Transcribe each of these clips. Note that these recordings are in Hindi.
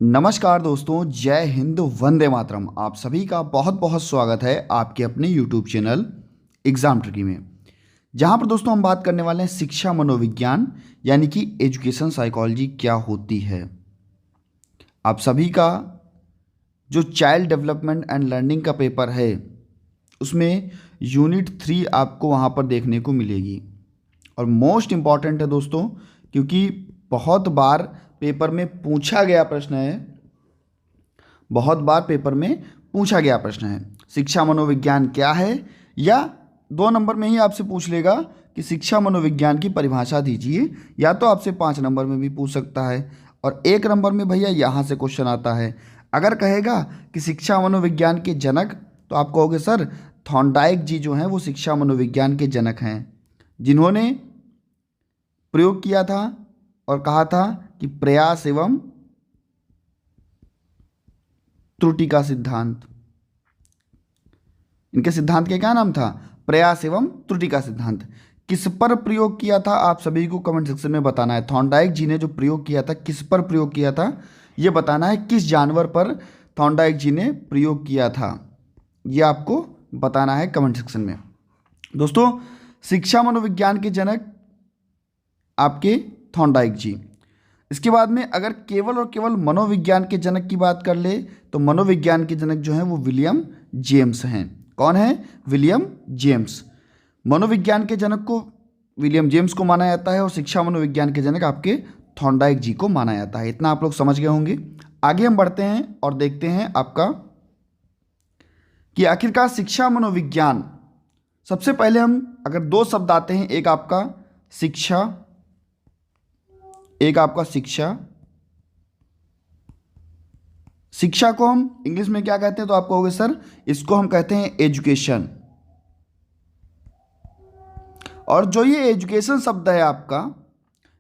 नमस्कार दोस्तों, जय हिंद, वंदे मातरम। आप सभी का बहुत बहुत स्वागत है आपके अपने यूट्यूब चैनल एग्जाम ट्रिकी में, जहां पर दोस्तों हम बात करने वाले हैं शिक्षा मनोविज्ञान यानी कि एजुकेशन साइकोलॉजी क्या होती है। आप सभी का जो चाइल्ड डेवलपमेंट एंड लर्निंग का पेपर है उसमें यूनिट 3 आपको वहां पर देखने को मिलेगी और मोस्ट इम्पॉर्टेंट है दोस्तों, क्योंकि बहुत बार पेपर में पूछा गया प्रश्न है, बहुत बार पेपर में पूछा गया प्रश्न है शिक्षा मनोविज्ञान क्या है, या 2 नंबर में ही आपसे पूछ लेगा कि शिक्षा मनोविज्ञान की परिभाषा दीजिए, या तो आपसे 5 नंबर में भी पूछ सकता है और 1 नंबर में भैया यहाँ से क्वेश्चन आता है। अगर कहेगा कि शिक्षा मनोविज्ञान के जनक, तो आप कहोगे सर थॉर्नडाइक जी जो हैं वो शिक्षा मनोविज्ञान के जनक हैं, जिन्होंने प्रयोग किया था और कहा था कि प्रयास एवं त्रुटि का सिद्धांत। इनके सिद्धांत का क्या नाम था? प्रयास एवं त्रुटि का सिद्धांत। किस पर प्रयोग किया था आप सभी को कमेंट सेक्शन में बताना है। थॉर्नडाइक जी ने जो प्रयोग किया था किस पर प्रयोग किया था ये बताना है। किस जानवर पर थॉर्नडाइक जी ने प्रयोग किया था ये आपको बताना है कमेंट सेक्शन में। दोस्तों, शिक्षा मनोविज्ञान के जनक आपके थॉर्नडाइक जी। इसके बाद में अगर केवल और केवल मनोविज्ञान के जनक की बात कर ले तो मनोविज्ञान के जनक जो हैं वो विलियम जेम्स हैं। कौन है? William James. मनोविज्ञान के जनक को विलियम जेम्स को माना जाता है और शिक्षा मनोविज्ञान के जनक आपके थॉर्नडाइक जी को माना जाता है। इतना आप लोग समझ गए होंगे। आगे हम बढ़ते हैं और देखते हैं आपका कि आखिरकार शिक्षा मनोविज्ञान, सबसे पहले हम अगर 2 शब्द आते हैं, एक आपका शिक्षा, एक आपका शिक्षा। शिक्षा को हम इंग्लिश में क्या कहते हैं? तो आप कहोगे सर इसको हम कहते हैं एजुकेशन। और जो ये एजुकेशन शब्द है आपका,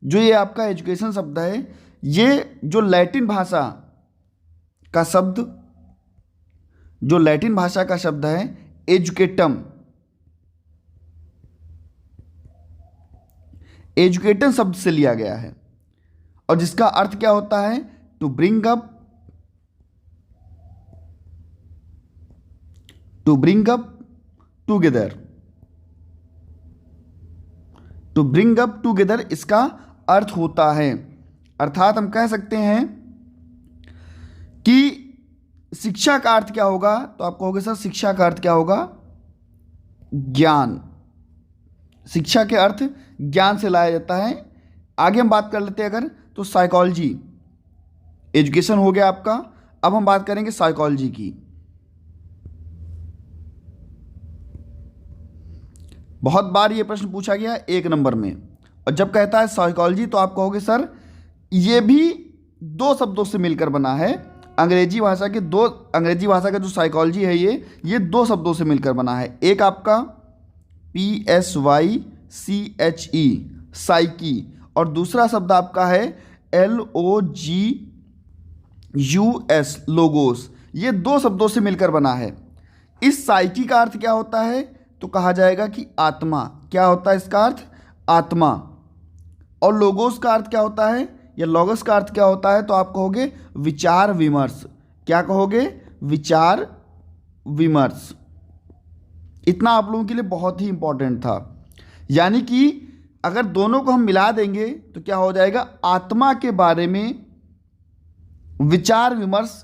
जो ये आपका एजुकेशन शब्द है, ये जो लैटिन भाषा का शब्द, जो लैटिन भाषा का शब्द है एजुकेटम, एजुकेटम शब्द से लिया गया है और जिसका अर्थ क्या होता है? To bring up, to bring up together, to bring up together इसका अर्थ होता है। अर्थात हम कह सकते हैं कि शिक्षा का अर्थ क्या होगा? तो आप कहोगे सर शिक्षा का अर्थ क्या होगा? ज्ञान। शिक्षा के अर्थ ज्ञान से लाया जाता है। आगे हम बात कर लेते हैं अगर, तो साइकोलॉजी, एजुकेशन हो गया आपका। अब हम बात करेंगे साइकोलॉजी की। बहुत बार ये प्रश्न पूछा गया 1 नंबर में, और जब कहता है साइकोलॉजी तो आप कहोगे सर ये भी 2 शब्दों से मिलकर बना है। अंग्रेजी भाषा का जो साइकोलॉजी है ये 2 शब्दों से मिलकर बना है। एक आपका PSYCHE साइकी, और दूसरा शब्द आपका है LOGUS लोगोस। ये 2 शब्दों से मिलकर बना है। इस साइकी का अर्थ क्या होता है? तो कहा जाएगा कि आत्मा। क्या होता है इसका अर्थ? आत्मा। और लोगोस का अर्थ क्या होता है, या लोगस का अर्थ क्या होता है? तो आप कहोगे विचार विमर्श। क्या कहोगे? विचार विमर्श। इतना आप लोगों के लिए बहुत ही इंपॉर्टेंट था। यानी कि अगर दोनों को हम मिला देंगे तो क्या हो जाएगा? आत्मा के बारे में विचार विमर्श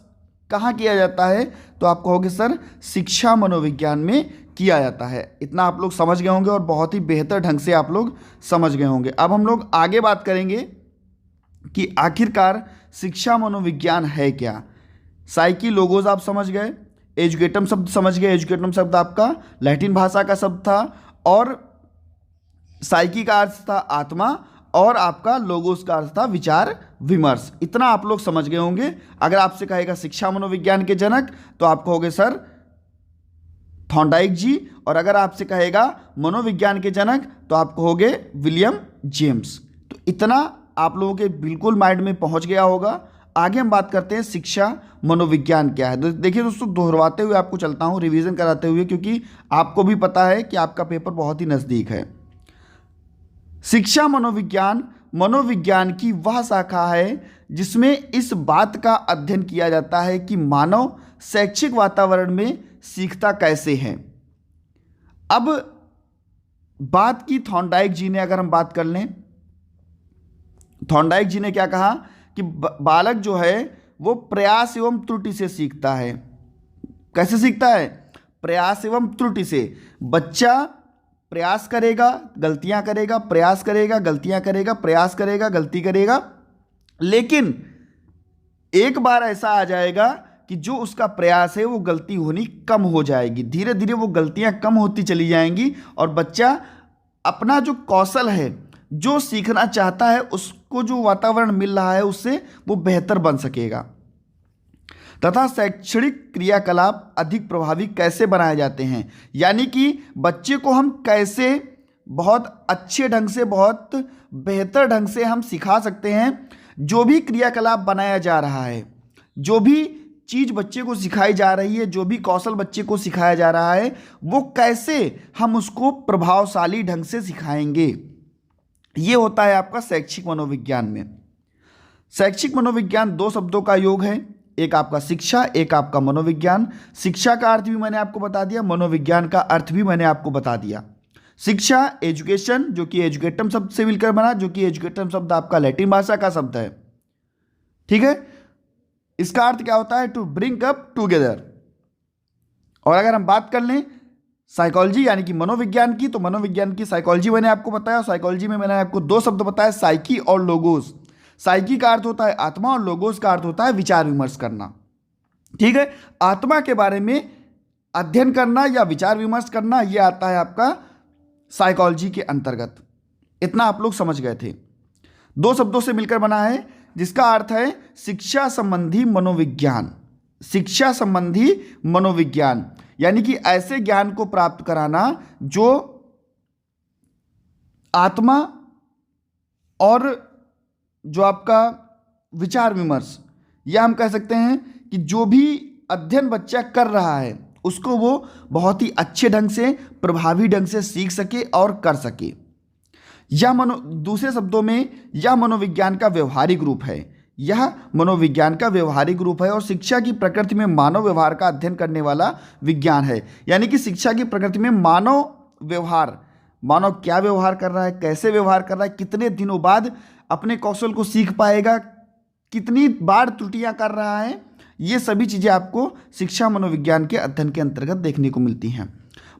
कहाँ किया जाता है? तो आप कहोगे सर शिक्षा मनोविज्ञान में किया जाता है। इतना आप लोग समझ गए होंगे और बहुत ही बेहतर ढंग से आप लोग समझ गए होंगे। अब हम लोग आगे बात करेंगे कि आखिरकार शिक्षा मनोविज्ञान है क्या। साइकी, लोगोस आप समझ गए, एजुकेटम शब्द समझ गए। एजुकेटम शब्द आपका लैटिन भाषा का शब्द था, और साइकी का अर्थ था आत्मा, और आपका लोगोस का अर्थ था विचार विमर्श। इतना आप लोग समझ गए होंगे। अगर आपसे कहेगा शिक्षा मनोविज्ञान के जनक तो आप कहोगे सर थॉर्नडाइक जी, और अगर आपसे कहेगा मनोविज्ञान के जनक तो आप कहोगे विलियम जेम्स। तो इतना आप लोगों के बिल्कुल माइंड में पहुंच गया होगा। आगे हम बात करते हैं शिक्षा मनोविज्ञान क्या है। देखिए दोस्तों, दोहराते हुए आपको चलता हूं, रिवीजन कराते हुए, क्योंकि आपको भी पता है कि आपका पेपर बहुत ही नज़दीक है। शिक्षा मनोविज्ञान मनोविज्ञान की वह शाखा है जिसमें इस बात का अध्ययन किया जाता है कि मानव शैक्षिक वातावरण में सीखता कैसे है। अब बात की थॉर्नडाइक जी ने, अगर हम बात कर लें, थॉर्नडाइक जी ने क्या कहा कि बालक जो है वो प्रयास एवं त्रुटि से सीखता है। कैसे सीखता है? प्रयास एवं त्रुटि से। बच्चा प्रयास करेगा, गलतियां करेगा, प्रयास करेगा, गलतियां करेगा, प्रयास करेगा, गलती करेगा, लेकिन एक बार ऐसा आ जाएगा कि जो उसका प्रयास है वो गलती होनी कम हो जाएगी। धीरे धीरे वो गलतियां कम होती चली जाएंगी और बच्चा अपना जो कौशल है, जो सीखना चाहता है, उसको जो वातावरण मिल रहा है उससे वो बेहतर बन सकेगा। तथा शैक्षणिक क्रियाकलाप अधिक प्रभावी कैसे बनाए जाते हैं, यानी कि बच्चे को हम कैसे बहुत अच्छे ढंग से, बहुत बेहतर ढंग से हम सिखा सकते हैं। जो भी क्रियाकलाप बनाया जा रहा है, जो भी चीज़ बच्चे को सिखाई जा रही है, जो भी कौशल बच्चे को सिखाया जा रहा है, वो कैसे हम उसको प्रभावशाली ढंग से सिखाएंगे, ये होता है आपका शैक्षिक मनोविज्ञान में। शैक्षिक मनोविज्ञान दो शब्दों का योग है, एक आपका शिक्षा, एक आपका मनोविज्ञान। शिक्षा का अर्थ भी मैंने आपको बता दिया, मनोविज्ञान का अर्थ भी मैंने आपको बता दिया। शिक्षा एजुकेशन, जो कि एजुकेटम शब्द से मिलकर बना, जो कि एजुकेटम शब्द आपका लैटिन भाषा का शब्द है, ठीक है। इसका अर्थ क्या होता है? To bring up together. और अगर हम बात कर लें साइकोलॉजी यानी कि मनोविज्ञान की, तो मनोविज्ञान की साइकोलॉजी मैंने आपको बताया। साइकोलॉजी में मैंने आपको दो शब्द बताया, साइकी और लोगोस। साइकी का अर्थ होता है आत्मा और लोगोस का अर्थ होता है विचार विमर्श करना, ठीक है। आत्मा के बारे में अध्ययन करना या विचार विमर्श करना, यह आता है आपका साइकोलॉजी के अंतर्गत। इतना आप लोग समझ गए थे। दो शब्दों से मिलकर बना है, जिसका अर्थ है शिक्षा संबंधी मनोविज्ञान। शिक्षा संबंधी मनोविज्ञान यानी कि ऐसे ज्ञान को प्राप्त कराना जो आत्मा और जो आपका विचार विमर्श, या हम कह सकते हैं कि जो भी अध्ययन बच्चा कर रहा है उसको वो बहुत ही अच्छे ढंग से, प्रभावी ढंग से सीख सके और कर सके। दूसरे शब्दों में यह मनोविज्ञान का व्यवहारिक रूप है। यह मनोविज्ञान का व्यवहारिक रूप है और शिक्षा की प्रकृति में मानव व्यवहार का अध्ययन करने वाला विज्ञान है। यानी कि शिक्षा की प्रकृति में मानव व्यवहार, मानव क्या व्यवहार कर रहा है, कैसे व्यवहार कर रहा है, कितने दिनों बाद अपने कौशल को सीख पाएगा, कितनी बार त्रुटियां कर रहा है, ये सभी चीज़ें आपको शिक्षा मनोविज्ञान के अध्ययन के अंतर्गत देखने को मिलती हैं।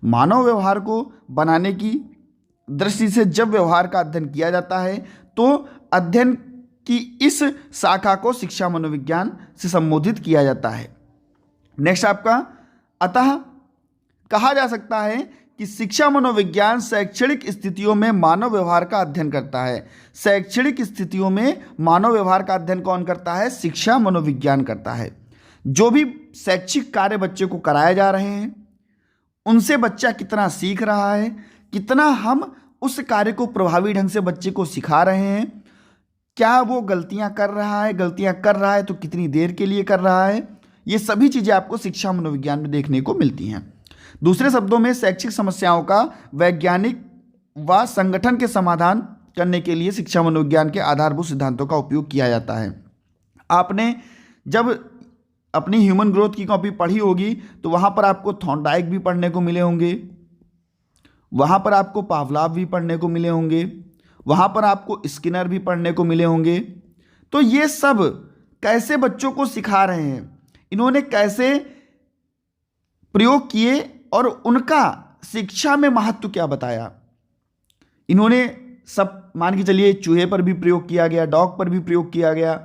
मानव व्यवहार को बनाने की दृष्टि से जब व्यवहार का अध्ययन किया जाता है तो अध्ययन की इस शाखा को शिक्षा मनोविज्ञान से संबोधित किया जाता है। नेक्स्ट आपका, अतः कहा जा सकता है कि शिक्षा मनोविज्ञान शैक्षणिक स्थितियों में मानव व्यवहार का अध्ययन करता है। शैक्षणिक स्थितियों में मानव व्यवहार का अध्ययन कौन करता है? शिक्षा मनोविज्ञान करता है। जो भी शैक्षिक कार्य बच्चे को कराए जा रहे हैं उनसे बच्चा कितना सीख रहा है, कितना हम उस कार्य को प्रभावी ढंग से बच्चे को सिखा रहे हैं, क्या वो गलतियां कर रहा है, गलतियां कर रहा है तो कितनी देर के लिए कर रहा है, ये सभी चीज़ें आपको शिक्षा मनोविज्ञान में देखने को मिलती हैं। दूसरे शब्दों में शैक्षिक समस्याओं का वैज्ञानिक व संगठन के समाधान करने के लिए शिक्षा मनोविज्ञान के आधारभूत सिद्धांतों का उपयोग किया जाता है। आपने जब अपनी ह्यूमन ग्रोथ की कॉपी पढ़ी होगी तो वहाँ पर आपको थॉर्नडाइक भी पढ़ने को मिले होंगे, वहाँ पर आपको पावलाव भी पढ़ने को मिले होंगे, वहाँ पर आपको स्किनर भी पढ़ने को मिले होंगे। तो ये सब कैसे बच्चों को सिखा रहे हैं, इन्होंने कैसे प्रयोग किए और उनका शिक्षा में महत्व क्या बताया। इन्होंने सब मान के चलिए चूहे पर भी प्रयोग किया गया, डॉग पर भी प्रयोग किया गया,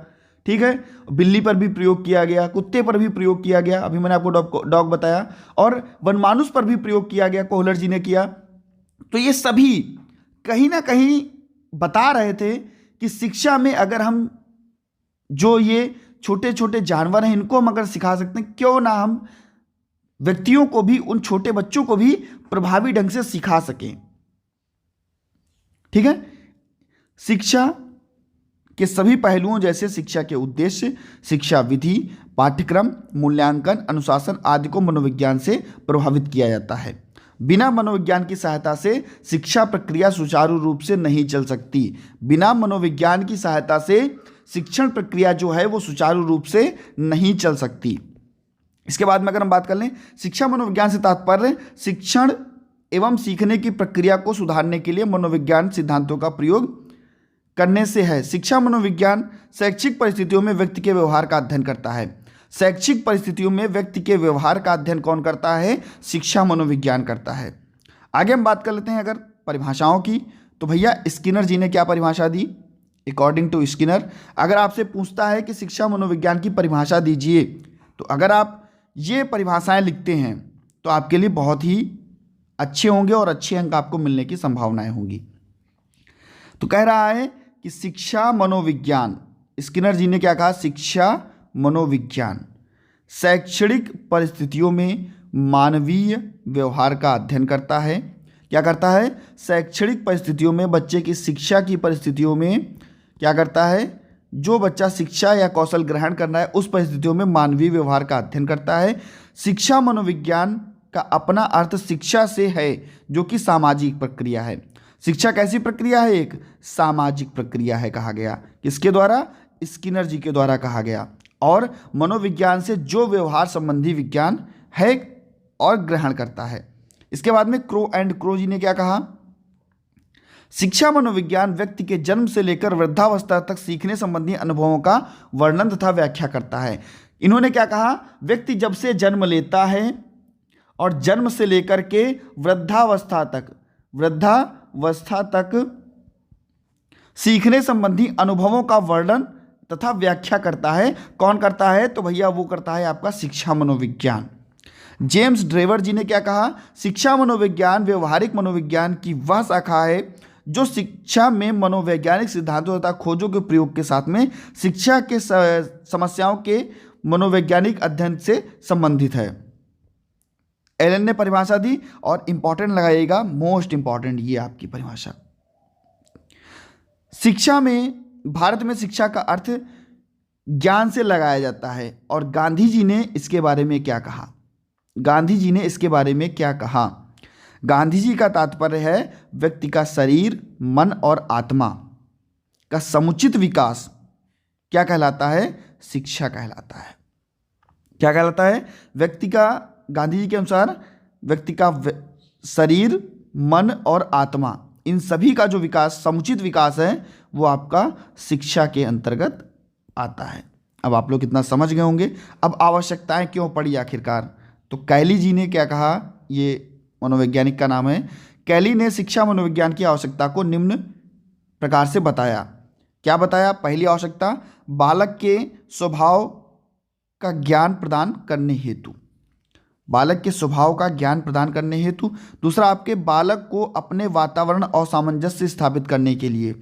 ठीक है, बिल्ली पर भी प्रयोग किया गया, कुत्ते पर भी प्रयोग किया गया, अभी मैंने आपको डॉग बताया, और वनमानुष पर भी प्रयोग किया गया, कोहलर जी ने किया। तो ये सभी कहीं ना कहीं बता रहे थे कि शिक्षा में अगर हम जो ये छोटे छोटे जानवर हैं इनको हम अगर सिखा सकते हैं, क्यों ना हम व्यक्तियों को भी, उन छोटे बच्चों को भी प्रभावी ढंग से सिखा सकें। ठीक है, शिक्षा के सभी पहलुओं जैसे शिक्षा के उद्देश्य, शिक्षा विधि, पाठ्यक्रम, मूल्यांकन, अनुशासन आदि को मनोविज्ञान से प्रभावित किया जाता है। बिना मनोविज्ञान की सहायता से शिक्षा प्रक्रिया सुचारू रूप से नहीं चल सकती। बिना मनोविज्ञान की सहायता से शिक्षण प्रक्रिया जो है वो सुचारू रूप से नहीं चल सकती। इसके बाद में अगर हम बात कर लें, शिक्षा मनोविज्ञान से तात्पर्य शिक्षण एवं सीखने की प्रक्रिया को सुधारने के लिए मनोविज्ञान सिद्धांतों का प्रयोग करने से है। शिक्षा मनोविज्ञान शैक्षिक परिस्थितियों में व्यक्ति के व्यवहार का अध्ययन करता है। शैक्षिक परिस्थितियों में व्यक्ति के व्यवहार का अध्ययन कौन करता है? शिक्षा मनोविज्ञान करता है। आगे हम बात कर लेते हैं अगर परिभाषाओं की, तो भैया स्किनर जी ने क्या परिभाषा दी? अकॉर्डिंग टू स्किनर, अगर आपसे पूछता है कि शिक्षा मनोविज्ञान की परिभाषा दीजिए, तो अगर आप ये परिभाषाएं लिखते हैं तो आपके लिए बहुत ही अच्छे होंगे और अच्छे अंक आपको मिलने की संभावनाएं होंगी। तो कह रहा है कि शिक्षा मनोविज्ञान, स्किनर जी ने क्या कहा? शिक्षा मनोविज्ञान शैक्षणिक परिस्थितियों में मानवीय व्यवहार का अध्ययन करता है। क्या करता है? शैक्षणिक परिस्थितियों में बच्चे की शिक्षा की परिस्थितियों में क्या करता है? जो बच्चा शिक्षा या कौशल ग्रहण करना है उस परिस्थितियों में मानवीय व्यवहार का अध्ययन करता है। शिक्षा मनोविज्ञान का अपना अर्थ शिक्षा से है, जो कि सामाजिक प्रक्रिया है। शिक्षा कैसी प्रक्रिया है? एक सामाजिक प्रक्रिया है कहा गया। किसके द्वारा? स्किनर जी के द्वारा कहा गया। और मनोविज्ञान से जो व्यवहार संबंधी विज्ञान है और ग्रहण करता है। इसके बाद में क्रो जी ने क्या कहा? शिक्षा मनोविज्ञान व्यक्ति के जन्म से लेकर वृद्धावस्था तक सीखने संबंधी अनुभवों का वर्णन तथा व्याख्या करता है। इन्होंने क्या कहा? व्यक्ति जब से जन्म लेता है और जन्म से लेकर के वृद्धावस्था तक सीखने संबंधी अनुभवों का वर्णन तथा व्याख्या करता है। कौन करता है? तो भैया वो करता है आपका शिक्षा मनोविज्ञान। जेम्स ड्रेवर जी ने क्या कहा? शिक्षा मनोविज्ञान व्यवहारिक मनोविज्ञान की वह शाखा है जो शिक्षा में मनोवैज्ञानिक सिद्धांतों तथा खोजों के प्रयोग के साथ में शिक्षा के समस्याओं के मनोवैज्ञानिक अध्ययन से संबंधित है। एलन ने परिभाषा दी और इंपॉर्टेंट लगाइएगा, मोस्ट इंपॉर्टेंट ये आपकी परिभाषा। शिक्षा में, भारत में शिक्षा का अर्थ ज्ञान से लगाया जाता है। और गांधी जी ने इसके बारे में क्या कहा? गांधी जी ने इसके बारे में क्या कहा? गांधी जी का तात्पर्य है व्यक्ति का शरीर, मन और आत्मा का समुचित विकास क्या कहलाता है? शिक्षा कहलाता है। क्या कहलाता है? व्यक्ति का, गांधी जी के अनुसार व्यक्ति का शरीर, मन और आत्मा, इन सभी का जो विकास, समुचित विकास है, वो आपका शिक्षा के अंतर्गत आता है। अब आप लोग कितना समझ गए होंगे। अब आवश्यकताएं क्यों पड़ी आखिरकार? तो कैली जी ने क्या कहा? ये मनोवैज्ञानिक का नाम है। कैली ने शिक्षा मनोविज्ञान की आवश्यकता को निम्न प्रकार से बताया। क्या बताया? पहली आवश्यकता, बालक के स्वभाव का ज्ञान प्रदान करने हेतु, बालक के स्वभाव का ज्ञान प्रदान करने हेतु। दूसरा, आपके बालक को अपने वातावरण और सामंजस्य स्थापित करने के लिए।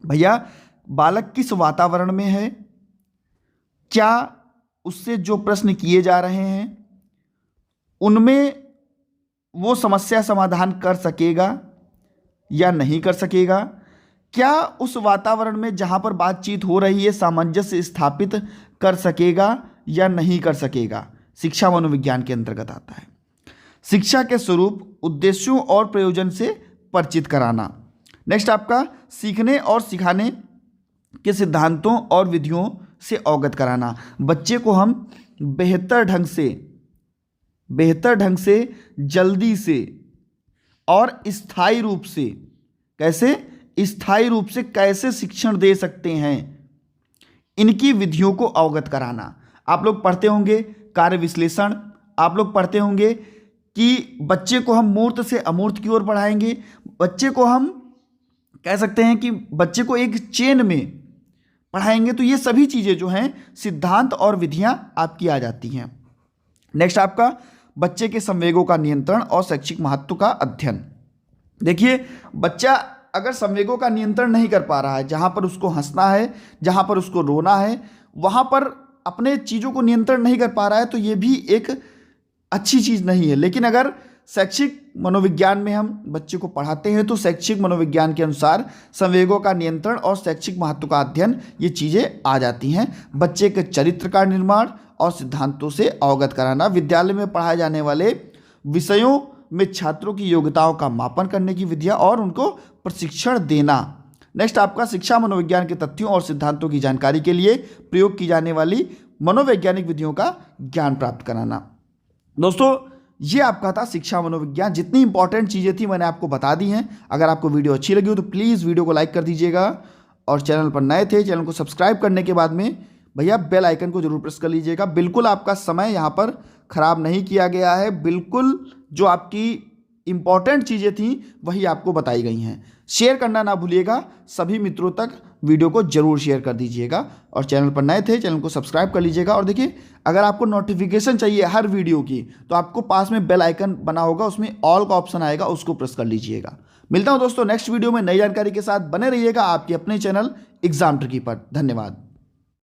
भैया बालक किस वातावरण में है, क्या उससे जो प्रश्न किए जा रहे हैं उनमें वो समस्या समाधान कर सकेगा या नहीं कर सकेगा, क्या उस वातावरण में जहाँ पर बातचीत हो रही है सामंजस्य स्थापित कर सकेगा या नहीं कर सकेगा, शिक्षा मनोविज्ञान के अंतर्गत आता है। शिक्षा के स्वरूप, उद्देश्यों और प्रयोजन से परिचित कराना। नेक्स्ट आपका सीखने और सिखाने के सिद्धांतों और विधियों से अवगत कराना। बच्चे को हम बेहतर ढंग से जल्दी से और स्थायी रूप से कैसे शिक्षण दे सकते हैं, इनकी विधियों को अवगत कराना। आप लोग पढ़ते होंगे कार्य विश्लेषण, आप लोग पढ़ते होंगे कि बच्चे को हम मूर्त से अमूर्त की ओर बढ़ाएंगे, बच्चे को हम कह सकते हैं कि बच्चे को एक चेन में पढ़ाएंगे। तो ये सभी चीज़ें जो हैं सिद्धांत और विधियां आपकी आ जाती हैं। नेक्स्ट आपका बच्चे के संवेगों का नियंत्रण और शैक्षिक महत्व का अध्ययन। देखिए बच्चा अगर संवेगों का नियंत्रण नहीं कर पा रहा है, जहाँ पर उसको हंसना है, जहाँ पर उसको रोना है, वहाँ पर अपने चीज़ों को नियंत्रण नहीं कर पा रहा है, तो ये भी एक अच्छी चीज़ नहीं है। लेकिन अगर शैक्षिक मनोविज्ञान में हम बच्चे को पढ़ाते हैं तो शैक्षिक मनोविज्ञान के अनुसार संवेगों का नियंत्रण और शैक्षिक महत्व का अध्ययन, ये चीज़ें आ जाती हैं। बच्चे के चरित्र का निर्माण और सिद्धांतों से अवगत कराना। विद्यालय में पढ़ाए जाने वाले विषयों में छात्रों की योग्यताओं का मापन करने की विधियाँ और उनको प्रशिक्षण देना। नेक्स्ट आपका शिक्षा मनोविज्ञान के तथ्यों और सिद्धांतों की जानकारी के लिए प्रयोग की जाने वाली मनोवैज्ञानिक विधियों का ज्ञान प्राप्त कराना। दोस्तों ये आपका था शिक्षा मनोविज्ञान। जितनी इंपॉर्टेंट चीज़ें थी मैंने आपको बता दी हैं। अगर आपको वीडियो अच्छी लगी हो तो प्लीज़ वीडियो को लाइक कर दीजिएगा और चैनल पर नए थे चैनल को सब्सक्राइब करने के बाद में भैया बेल आइकन को जरूर प्रेस कर लीजिएगा। बिल्कुल आपका समय यहाँ पर खराब नहीं किया गया है, बिल्कुल जो आपकी इंपॉर्टेंट चीज़ें थी वही आपको बताई गई हैं। शेयर करना ना भूलिएगा, सभी मित्रों तक वीडियो को जरूर शेयर कर दीजिएगा और चैनल पर नए थे चैनल को सब्सक्राइब कर लीजिएगा। और देखिए अगर आपको नोटिफिकेशन चाहिए हर वीडियो की तो आपको पास में बेल आइकन बना होगा, उसमें ऑल का ऑप्शन आएगा, उसको प्रेस कर लीजिएगा। मिलता हूं दोस्तों नेक्स्ट वीडियो में नई जानकारी के साथ। बने रहिएगा आपके अपने चैनल एग्जाम ट्रिकी पर। धन्यवाद।